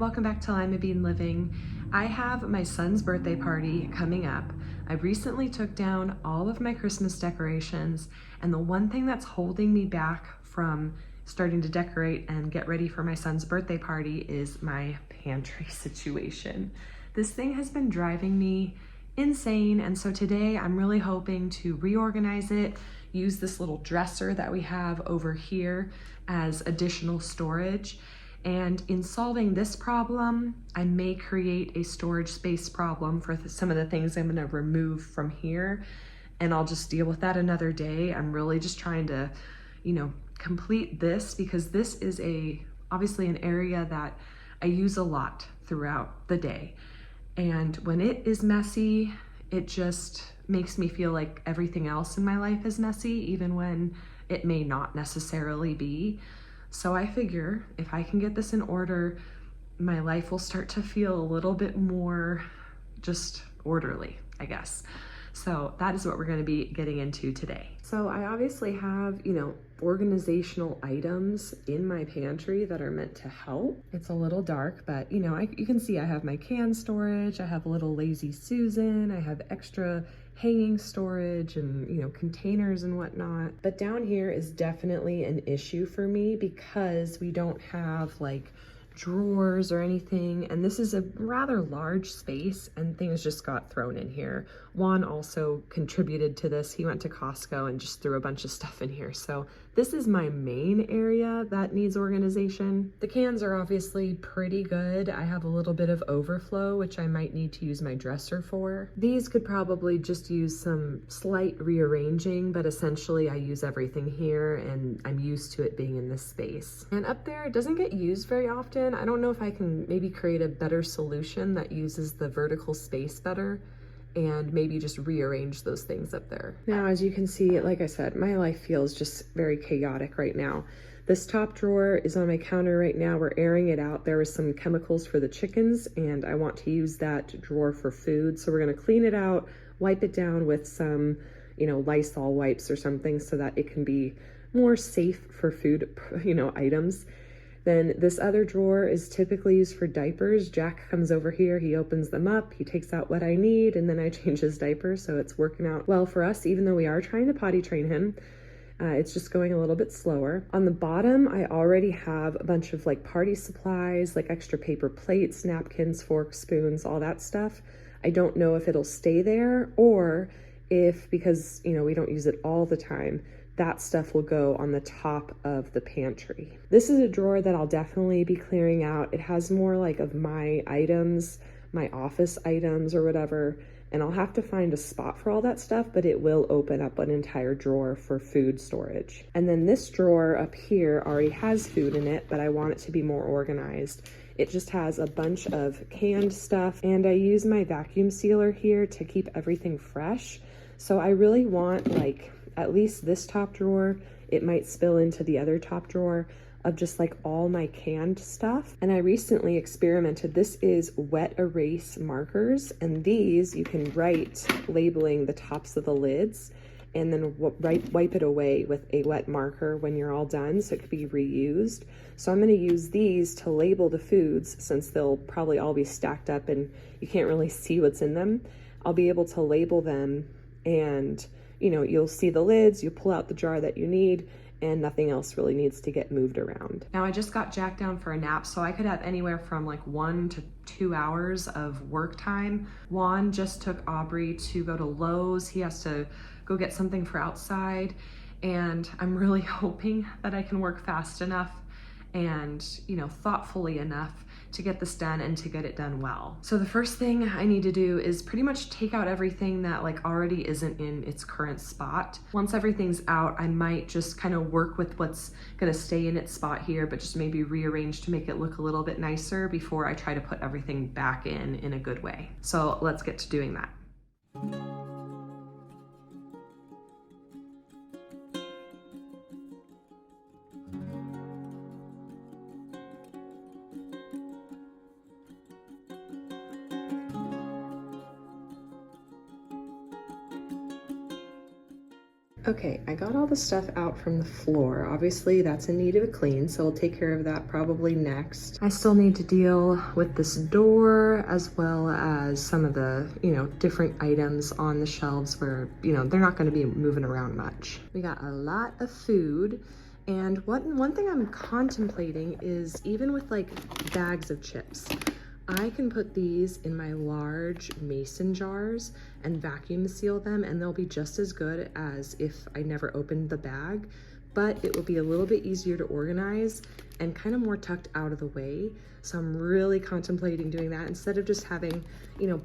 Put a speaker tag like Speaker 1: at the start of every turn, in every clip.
Speaker 1: welcome back to Limabean Living. I have my son's birthday party coming up. I recently took down all of my Christmas decorations, and the one thing that's holding me back from starting to decorate and get ready for my son's birthday party is my pantry situation. This thing has been driving me insane, and so today I'm really hoping to reorganize it, use this little dresser that we have over here as additional storage. And in solving this problem, I may create a storage space problem for some of the things I'm gonna remove from here, and I'll just deal with that another day. I'm really just trying to, complete this because this is obviously an area that I use a lot throughout the day. And when it is messy, it just makes me feel like everything else in my life is messy, even when it may not necessarily be. So I figure if I can get this in order, my life will start to feel a little bit more just orderly, I guess. So that is what we're going to be getting into today. So I obviously have, organizational items in my pantry that are meant to help. It's a little dark, but you can see I have my can storage, I have a little Lazy Susan, I have extra hanging storage and containers and whatnot. But down here is definitely an issue for me because we don't have like drawers or anything, and this is a rather large space and things just got thrown in here. Juan also contributed to this. He went to Costco and just threw a bunch of stuff in here. So this is my main area that needs organization. The cans are obviously pretty good. I have a little bit of overflow, which I might need to use my dresser for. These could probably just use some slight rearranging, but essentially I use everything here and I'm used to it being in this space. And up there, it doesn't get used very often. I don't know if I can maybe create a better solution that uses the vertical space better and maybe just rearrange those things up there. Now, as you can see, like I said, my life feels just very chaotic right now. This top drawer is on my counter right now. We're airing it out. There was some chemicals for the chickens and I want to use that drawer for food. So we're gonna clean it out, wipe it down with some, Lysol wipes or something so that it can be more safe for food, items. Then this other drawer is typically used for diapers. Jack comes over here, he opens them up, he takes out what I need, and then I change his diaper. So it's working out well for us, even though we are trying to potty train him. It's just going a little bit slower. On the bottom, I already have a bunch of like party supplies, like extra paper plates, napkins, forks, spoons, all that stuff. I don't know if it'll stay there or if, because we don't use it all the time, that stuff will go on the top of the pantry. This is a drawer that I'll definitely be clearing out. It has more like of my items, my office items or whatever, and I'll have to find a spot for all that stuff, but it will open up an entire drawer for food storage. And then this drawer up here already has food in it, but I want it to be more organized. It just has a bunch of canned stuff, and I use my vacuum sealer here to keep everything fresh. So I really want like at least this top drawer, it might spill into the other top drawer of just like all my canned stuff. And I recently experimented, this is wet erase markers, and these you can write labeling the tops of the lids and then wipe it away with a wet marker when you're all done, so it could be reused. So I'm gonna use these to label the foods since they'll probably all be stacked up and you can't really see what's in them. I'll be able to label them and you'll see the lids, you pull out the jar that you need, and nothing else really needs to get moved around. Now I just got Jack down for a nap, so I could have anywhere from like 1 to 2 hours of work time. Juan just took Aubrey to go to Lowe's. He has to go get something for outside, and I'm really hoping that I can work fast enough and thoughtfully enough to get this done and to get it done well. So the first thing I need to do is pretty much take out everything that like already isn't in its current spot. Once everything's out, I might just kind of work with what's gonna stay in its spot here, but just maybe rearrange to make it look a little bit nicer before I try to put everything back in a good way. So let's get to doing that. Okay, I got all the stuff out from the floor. Obviously that's in need of a clean, so I'll take care of that probably next. I still need to deal with this door as well as some of the, different items on the shelves where, they're not gonna be moving around much. We got a lot of food, and one thing I'm contemplating is even with like bags of chips, I can put these in my large mason jars and vacuum seal them, and they'll be just as good as if I never opened the bag, but it will be a little bit easier to organize and kind of more tucked out of the way. So I'm really contemplating doing that instead of just having,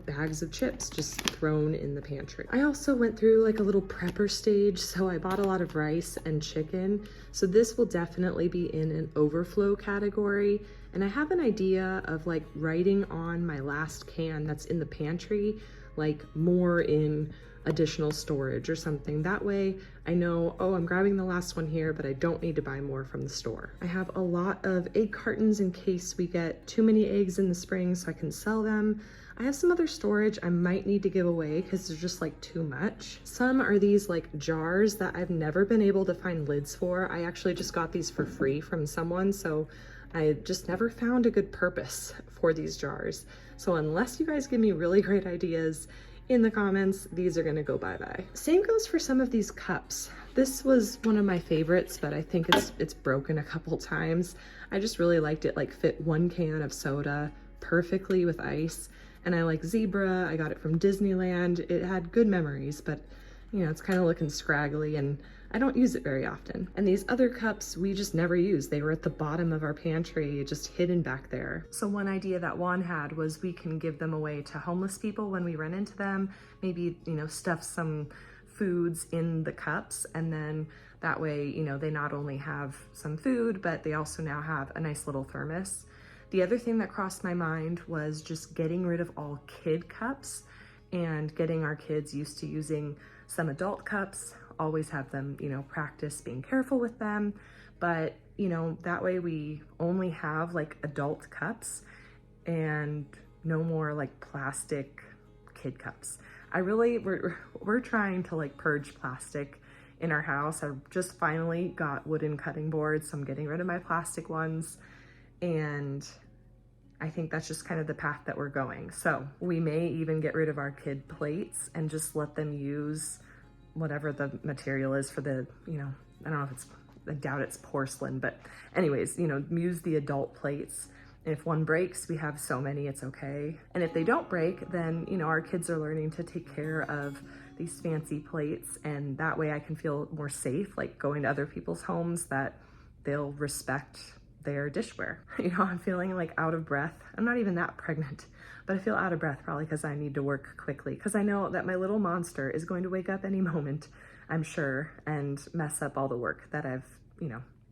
Speaker 1: bags of chips just thrown in the pantry. I also went through like a little prepper stage, so I bought a lot of rice and chicken. So this will definitely be in an overflow category. And I have an idea of like writing on my last can that's in the pantry, like more in additional storage or something. That way I know, oh, I'm grabbing the last one here, but I don't need to buy more from the store. I have a lot of egg cartons in case we get too many eggs in the spring so I can sell them. I have some other storage I might need to give away because there's just like too much. Some are these like jars that I've never been able to find lids for. I actually just got these for free from someone, so I just never found a good purpose for these jars. So unless you guys give me really great ideas in the comments, these are gonna go bye-bye. Same goes for some of these cups. This was one of my favorites, but I think it's broken a couple times. I just really liked it, like fit one can of soda perfectly with ice. And I like zebra, I got it from Disneyland. It had good memories, but it's kind of looking scraggly and I don't use it very often. And these other cups we just never used. They were at the bottom of our pantry, just hidden back there. So one idea that Juan had was we can give them away to homeless people when we run into them. Maybe, stuff some foods in the cups, and then that way, they not only have some food, but they also now have a nice little thermos. The other thing that crossed my mind was just getting rid of all kid cups and getting our kids used to using some adult cups. Always have them, practice being careful with them. But, that way we only have like adult cups and no more like plastic kid cups. We're trying to like purge plastic in our house. I just finally got wooden cutting boards, so I'm getting rid of my plastic ones. And I think that's just kind of the path that we're going. So we may even get rid of our kid plates and just let them use whatever the material is for the, I don't know if I doubt it's porcelain, but anyways, use the adult plates. And if one breaks, we have so many, it's okay. And if they don't break, then, our kids are learning to take care of these fancy plates. And that way I can feel more safe, like going to other people's homes, that they'll respect their dishware. I'm feeling like out of breath. I'm not even that pregnant, but I feel out of breath probably because I need to work quickly, because I know that my little monster is going to wake up any moment, I'm sure, and mess up all the work that I've,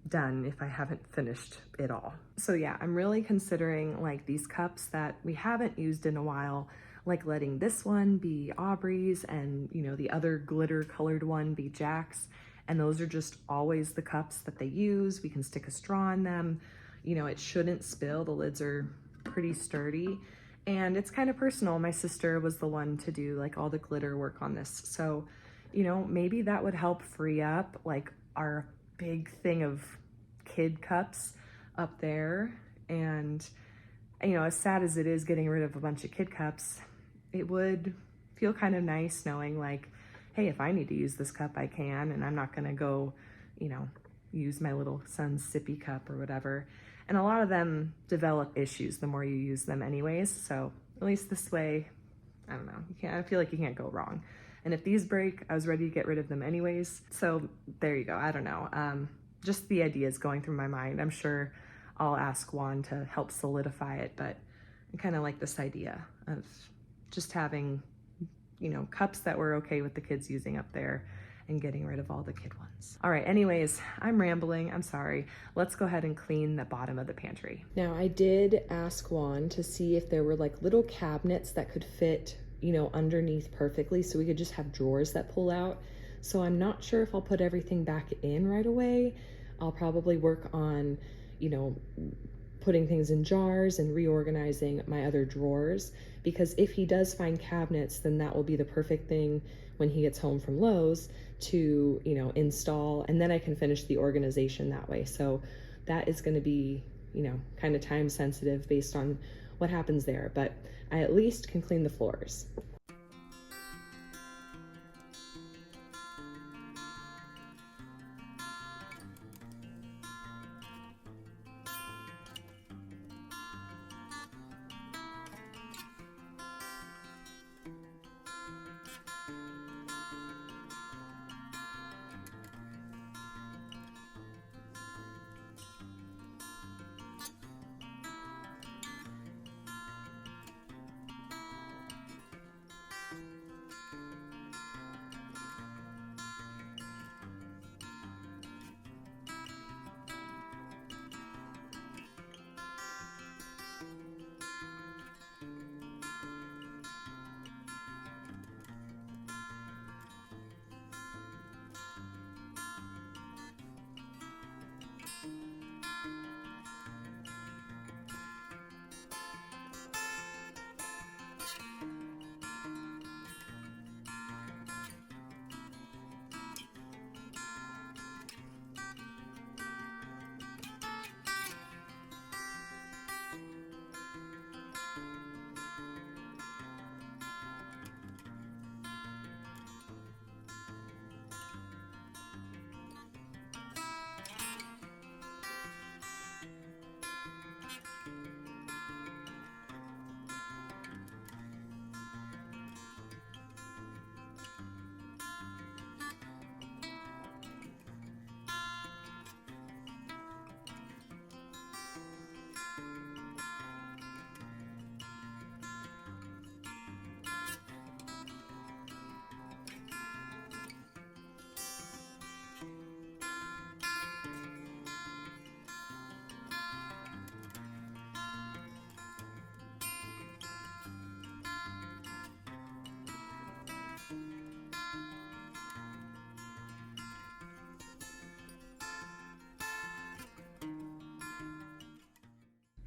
Speaker 1: done if I haven't finished it all. So yeah, I'm really considering like these cups that we haven't used in a while, like letting this one be Aubrey's and, the other glitter colored one be Jack's. And those are just always the cups that they use. We can stick a straw in them. It shouldn't spill. The lids are pretty sturdy. And it's kind of personal. My sister was the one to do like all the glitter work on this. So, maybe that would help free up like our big thing of kid cups up there. And, as sad as it is getting rid of a bunch of kid cups, it would feel kind of nice knowing like, hey, if I need to use this cup, I can, and I'm not gonna go, use my little son's sippy cup or whatever. And a lot of them develop issues the more you use them anyways. So at least this way, I don't know, I feel like you can't go wrong. And if these break, I was ready to get rid of them anyways. So there you go, I don't know. Just the ideas going through my mind. I'm sure I'll ask Juan to help solidify it, but I kind of like this idea of just having cups that we're okay with the kids using up there and getting rid of all the kid ones. All right, anyways, I'm rambling, I'm sorry. Let's go ahead and clean the bottom of the pantry. Now I did ask Juan to see if there were like little cabinets that could fit, underneath perfectly so we could just have drawers that pull out. So I'm not sure if I'll put everything back in right away. I'll probably work on, putting things in jars and reorganizing my other drawers, because if he does find cabinets, then that will be the perfect thing when he gets home from Lowe's to, install, and then I can finish the organization that way. So that is going to be, kind of time sensitive based on what happens there, but I at least can clean the floors.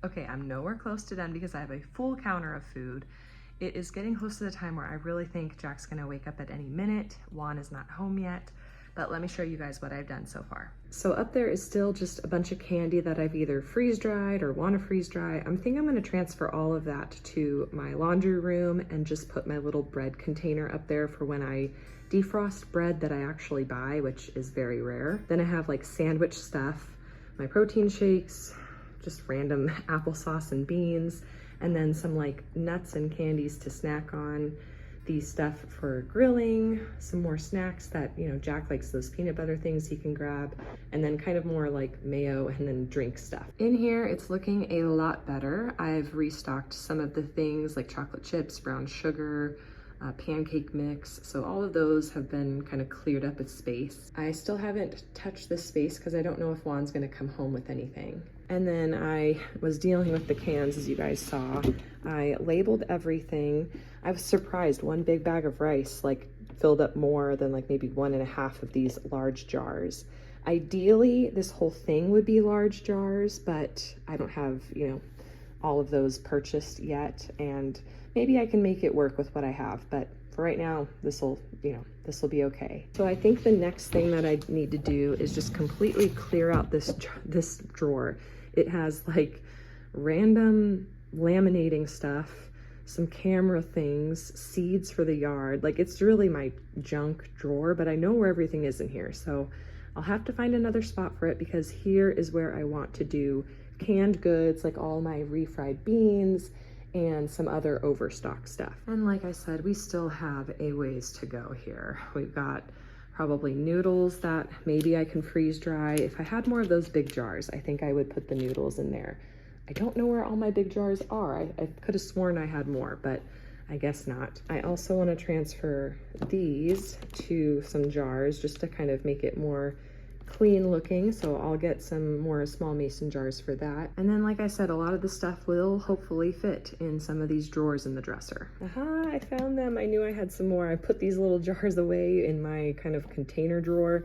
Speaker 1: Okay, I'm nowhere close to done because I have a full counter of food. It is getting close to the time where I really think Jack's gonna wake up at any minute. Juan is not home yet, but let me show you guys what I've done so far. So up there is still just a bunch of candy that I've either freeze dried or wanna freeze dry. I'm gonna transfer all of that to my laundry room and just put my little bread container up there for when I defrost bread that I actually buy, which is very rare. Then I have like sandwich stuff, my protein shakes, just random applesauce and beans, and then some like nuts and candies to snack on, the stuff for grilling, some more snacks that, Jack likes those peanut butter things he can grab, and then kind of more like mayo and then drink stuff. In here, it's looking a lot better. I've restocked some of the things like chocolate chips, brown sugar, pancake mix. So all of those have been kind of cleared up its space. I still haven't touched this space because I don't know if Juan's gonna come home with anything. And then I was dealing with the cans, as you guys saw. I labeled everything. I was surprised, one big bag of rice like filled up more than like maybe 1.5 of these large jars. Ideally, this whole thing would be large jars, but I don't have, all of those purchased yet, and maybe I can make it work with what I have, but for right now, this will be okay. So I think the next thing that I need to do is just completely clear out this drawer. It has like random laminating stuff, some camera things, seeds for the yard. Like, it's really my junk drawer, but I know where everything is in here. So I'll have to find another spot for it because here is where I want to do canned goods, like all my refried beans and some other overstock stuff. And like I said, we still have a ways to go here. We've got probably noodles that maybe I can freeze dry. If I had more of those big jars, I think I would put the noodles in there. I don't know where all my big jars are. I could have sworn I had more, but I guess not. I also want to transfer these to some jars just to kind of make it more clean looking, so I'll get some more small mason jars for that. And then, like I said, a lot of the stuff will hopefully fit in some of these drawers in the dresser. Aha, I found them. I knew I had some more. I put these little jars away in my kind of container drawer,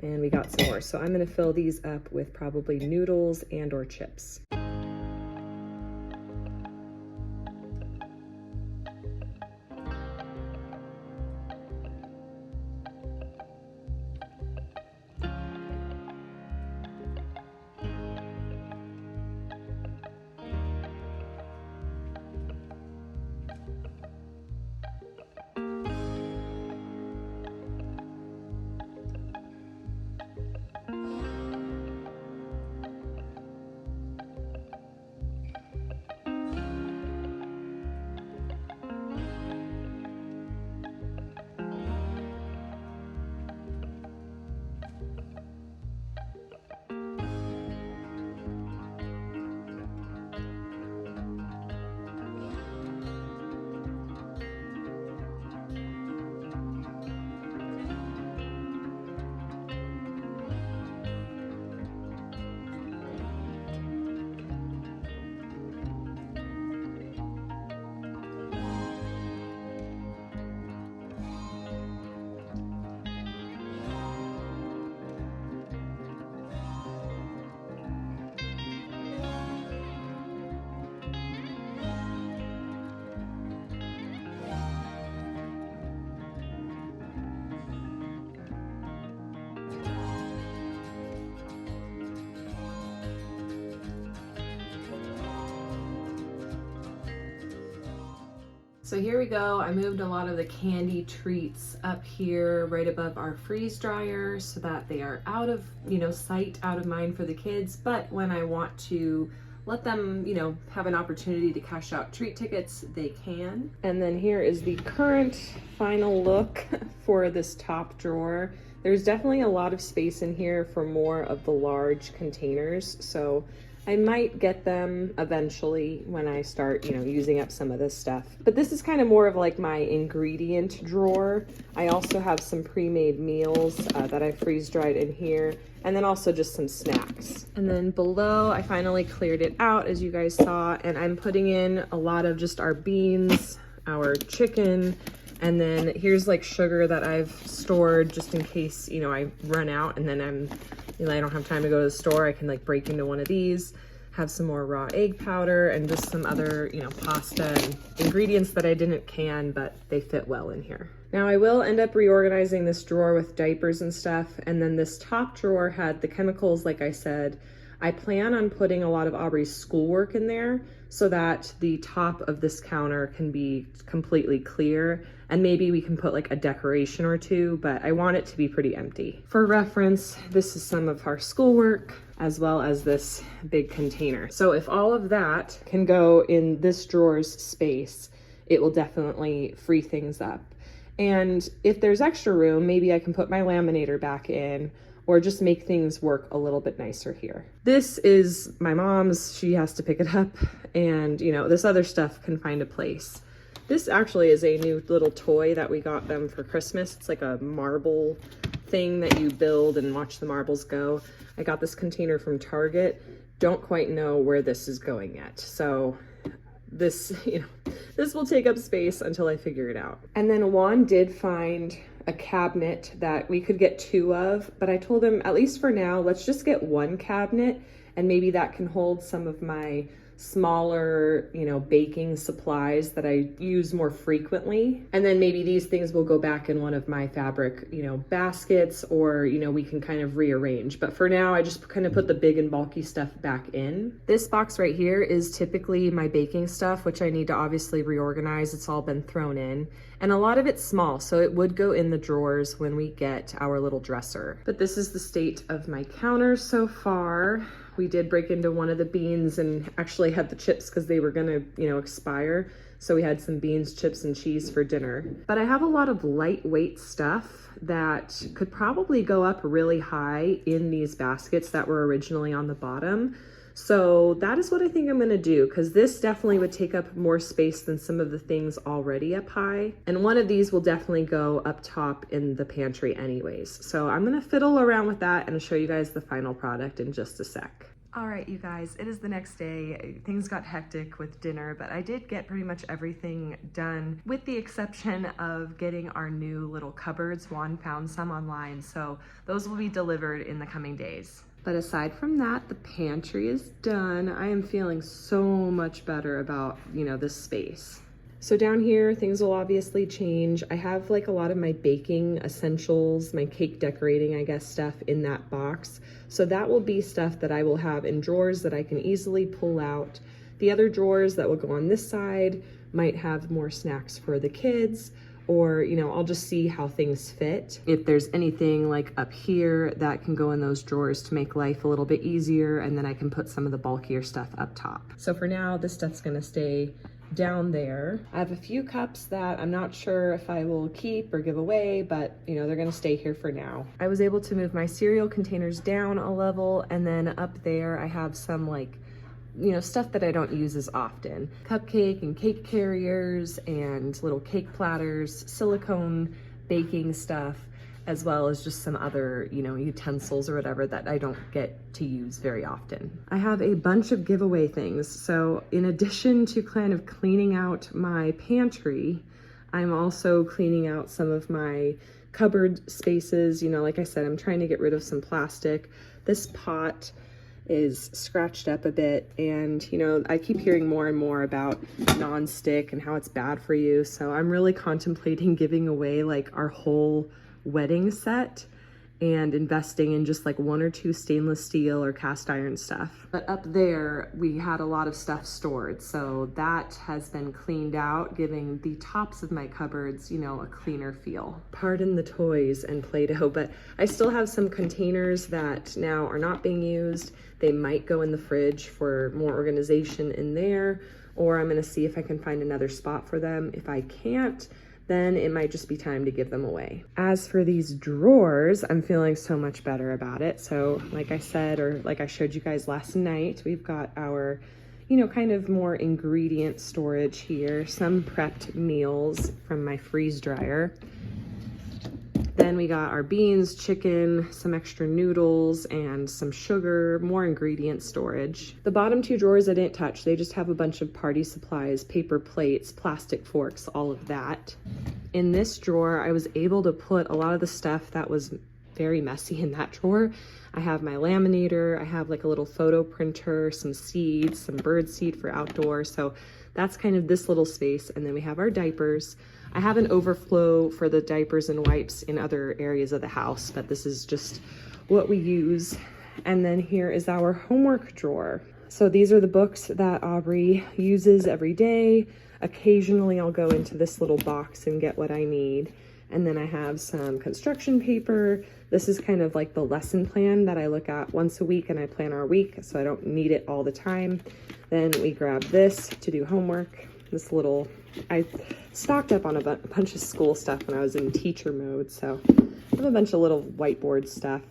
Speaker 1: and we got some more. So I'm gonna fill these up with probably noodles and or chips. So here we go. I moved a lot of the candy treats up here right above our freeze dryer so that they are out of, sight, out of mind for the kids. But when I want to let them, have an opportunity to cash out treat tickets, they can. And then here is the current final look for this top drawer. There's definitely a lot of space in here for more of the large containers. So I might get them eventually when I start, using up some of this stuff. But this is kind of more of like my ingredient drawer. I also have some pre-made meals that I freeze dried in here, and then also just some snacks. And then below, I finally cleared it out, as you guys saw, and I'm putting in a lot of just our beans, our chicken, and then here's like sugar that I've stored just in case, I run out and then I don't have time to go to the store. I can like break into one of these, have some more raw egg powder, and just some other, pasta and ingredients that I didn't can, but they fit well in here. Now I will end up reorganizing this drawer with diapers and stuff. And then this top drawer had the chemicals, like I said. I plan on putting a lot of Aubrey's schoolwork in there so that the top of this counter can be completely clear, and maybe we can put like a decoration or two, but I want it to be pretty empty. For reference, this is some of our schoolwork as well as this big container. So if all of that can go in this drawer's space, it will definitely free things up. And if there's extra room, maybe I can put my laminator back in, or just make things work a little bit nicer here. This is my mom's, she has to pick it up, and this other stuff can find a place. This actually is a new little toy that we got them for Christmas. It's like a marble thing that you build and watch the marbles go. I got this container from Target. Don't quite know where this is going yet. So this, this will take up space until I figure it out. And then Juan did find a cabinet that we could get 2 of, but I told him, at least for now, let's just get 1 cabinet, and maybe that can hold some of my smaller, baking supplies that I use more frequently. And then maybe these things will go back in one of my fabric, baskets, or, we can kind of rearrange. But for now, I just kind of put the big and bulky stuff back in. This box right here is typically my baking stuff, which I need to obviously reorganize. It's all been thrown in. And a lot of it's small, so it would go in the drawers when we get our little dresser. But this is the state of my counters so far. We did break into one of the beans and actually had the chips because they were gonna, expire. So we had some beans, chips, and cheese for dinner. But I have a lot of lightweight stuff that could probably go up really high in these baskets that were originally on the bottom. So that is what I think I'm gonna do, because this definitely would take up more space than some of the things already up high. And one of these will definitely go up top in the pantry anyways. So I'm gonna fiddle around with that and show you guys the final product in just a sec. All right, you guys, it is the next day. Things got hectic with dinner, but I did get pretty much everything done with the exception of getting our new little cupboards. Juan found some online, so those will be delivered in the coming days. But aside from that, the pantry is done. I am feeling so much better about, this space. So down here, things will obviously change. I have like a lot of my baking essentials, my cake decorating, I guess, stuff in that box. So that will be stuff that I will have in drawers that I can easily pull out. The other drawers that will go on this side might have more snacks for the kids, or, I'll just see how things fit. If there's anything like up here that can go in those drawers to make life a little bit easier, and then I can put some of the bulkier stuff up top. So for now, this stuff's gonna stay down there. I have a few cups that I'm not sure if I will keep or give away, but they're gonna stay here for now. I was able to move my cereal containers down a level, and then up there I have some stuff that I don't use as often. Cupcake and cake carriers and little cake platters, silicone baking stuff, as well as just some other, utensils or whatever that I don't get to use very often. I have a bunch of giveaway things. So in addition to kind of cleaning out my pantry, I'm also cleaning out some of my cupboard spaces. Like I said, I'm trying to get rid of some plastic. This pot is scratched up a bit, and I keep hearing more and more about non-stick and how it's bad for you. So I'm really contemplating giving away like our whole wedding set, and investing in just like 1 or 2 stainless steel or cast iron stuff. But up there, we had a lot of stuff stored. So that has been cleaned out, giving the tops of my cupboards, you know, a cleaner feel. Pardon the toys and Play-Doh, but I still have some containers that now are not being used. They might go in the fridge for more organization in there, or I'm gonna see if I can find another spot for them. If I can't, then it might just be time to give them away. As for these drawers, I'm feeling so much better about it. So like I said, or like I showed you guys last night, we've got our, you know, kind of more ingredient storage here, some prepped meals from my freeze dryer. Then we got our beans, chicken, some extra noodles, and some sugar, more ingredient storage. The bottom 2 drawers I didn't touch. They just have a bunch of party supplies, paper plates, plastic forks, all of that. In this drawer, I was able to put a lot of the stuff that was very messy in that drawer. I have my laminator, I have like a little photo printer, some seeds, some bird seed for outdoor. So that's kind of this little space. And then we have our diapers. I have an overflow for the diapers and wipes in other areas of the house, but this is just what we use. And then here is our homework drawer. So these are the books that Aubrey uses every day. Occasionally I'll go into this little box and get what I need. And then I have some construction paper. This is kind of like the lesson plan that I look at once a week, and I plan our week, so I don't need it all the time. Then we grab this to do homework. This little, I stocked up on a bunch of school stuff when I was in teacher mode, so I have a bunch of little whiteboard stuff.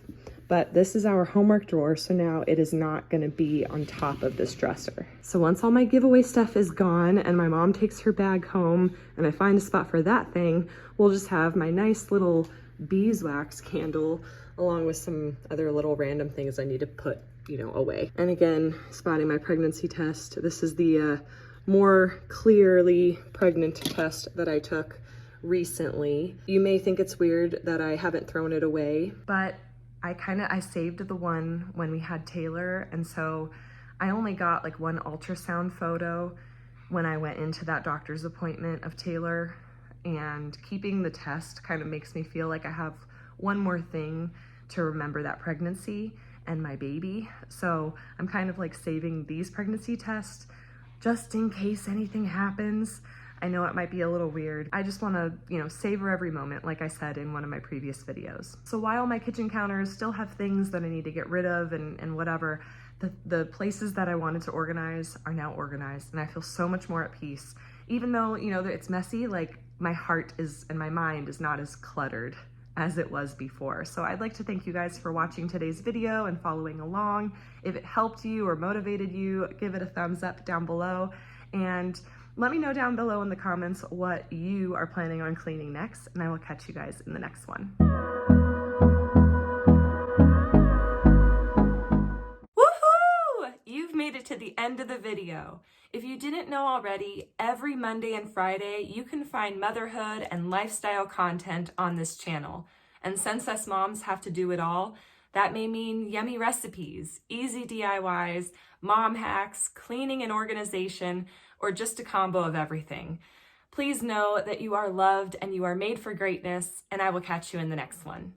Speaker 1: But this is our homework drawer, so now it is not gonna be on top of this dresser. So once all my giveaway stuff is gone and my mom takes her bag home and I find a spot for that thing, we'll just have my nice little beeswax candle along with some other little random things I need to put, you know, away. And again, spotting my pregnancy test. This is the more clearly pregnant test that I took recently. You may think it's weird that I haven't thrown it away, but I saved the one when we had Taylor, and so I only got like 1 ultrasound photo when I went into that doctor's appointment of Taylor, and keeping the test kind of makes me feel like I have one more thing to remember that pregnancy and my baby. So I'm kind of like saving these pregnancy tests just in case anything happens. I know it might be a little weird. I just wanna, you know, savor every moment, like I said in one of my previous videos. So while my kitchen counters still have things that I need to get rid of and whatever, the places that I wanted to organize are now organized, and I feel so much more at peace. Even though, you know, it's messy, like my heart is, and my mind is not as cluttered as it was before. So I'd like to thank you guys for watching today's video and following along. If it helped you or motivated you, give it a thumbs up down below, and let me know down below in the comments what you are planning on cleaning next, and I will catch you guys in the next one. Woohoo! You've made it to the end of the video. If you didn't know already, every Monday and Friday, you can find motherhood and lifestyle content on this channel. And since us moms have to do it all, that may mean yummy recipes, easy DIYs, mom hacks, cleaning and organization, or just a combo of everything. Please know that you are loved and you are made for greatness, and I will catch you in the next one.